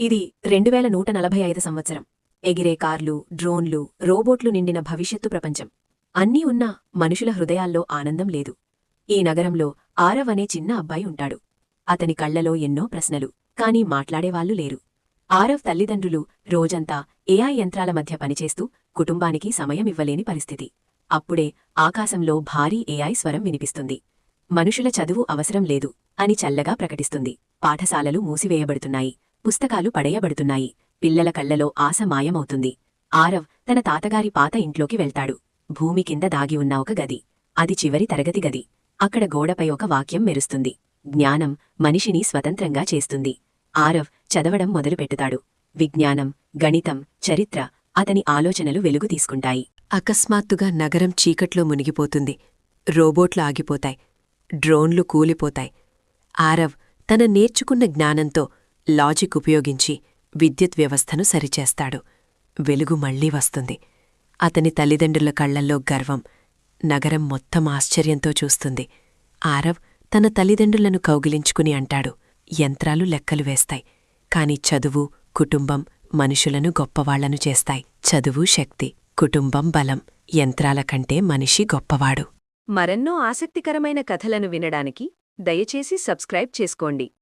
ఇది 2145 సంవత్సరం. ఎగిరే కార్లు, డ్రోన్లు, రోబోట్లు నిండిన భవిష్యత్తు ప్రపంచం. అన్నీ ఉన్నా మనుషుల హృదయాల్లో ఆనందం లేదు. ఈ నగరంలో ఆరవ్ అనే చిన్న అబ్బాయి ఉంటాడు. అతని కళ్లలో ఎన్నో ప్రశ్నలు, కాని మాట్లాడేవాళ్లు లేరు. ఆరవ్ తల్లిదండ్రులు రోజంతా ఏఐ యంత్రాల మధ్య పనిచేస్తూ కుటుంబానికి సమయమివ్వలేని పరిస్థితి. అప్పుడే ఆకాశంలో భారీ ఏఐ స్వరం వినిపిస్తుంది. మనుషుల చదువు అవసరం లేదు అని చల్లగా ప్రకటిస్తుంది. పాఠశాలలు మూసివేయబడుతున్నాయి, పుస్తకాలు పడేయబడుతున్నాయి, పిల్లల కళ్లలో ఆశ మాయమవుతుంది. ఆరవ్ తన తాతగారి పాత ఇంట్లోకి వెళ్తాడు. భూమి కింద దాగి ఉన్న ఒక గది. అది చివరి తరగతి గది. అక్కడ గోడపై ఒక వాక్యం మెరుస్తుంది: జ్ఞానం మనిషిని స్వతంత్రంగా చేస్తుంది. ఆరవ్ చదవడం మొదలుపెట్టుతాడు. విజ్ఞానం, గణితం, చరిత్ర అతని ఆలోచనలు వెలుగు తీసుకుంటాయి. అకస్మాత్తుగా నగరం చీకట్లో మునిగిపోతుంది. రోబోట్లు ఆగిపోతాయి, డ్రోన్లు కూలిపోతాయి. ఆరవ్ తన నేర్చుకున్న జ్ఞానంతో లాజిక్ ఉపయోగించి విద్యుత్ వ్యవస్థను సరిచేస్తాడు. వెలుగు మళ్లీ వస్తుంది. అతని తల్లిదండ్రుల కళ్లల్లో గర్వం. నగరం మొత్తం ఆశ్చర్యంతో చూస్తుంది. ఆరవ్ తన తల్లిదండ్రులను కౌగిలించుకుని అంటాడు: యంత్రాలు లెక్కలు వేస్తాయి, కాని చదువు, కుటుంబం మనుషులను గొప్పవాళ్లను చేస్తాయి. చదువు శక్తి, కుటుంబం బలం, యంత్రాల కంటే మనిషి గొప్పవాడు. మరెన్నో ఆసక్తికరమైన కథలను వినడానికి దయచేసి సబ్స్క్రైబ్ చేసుకోండి.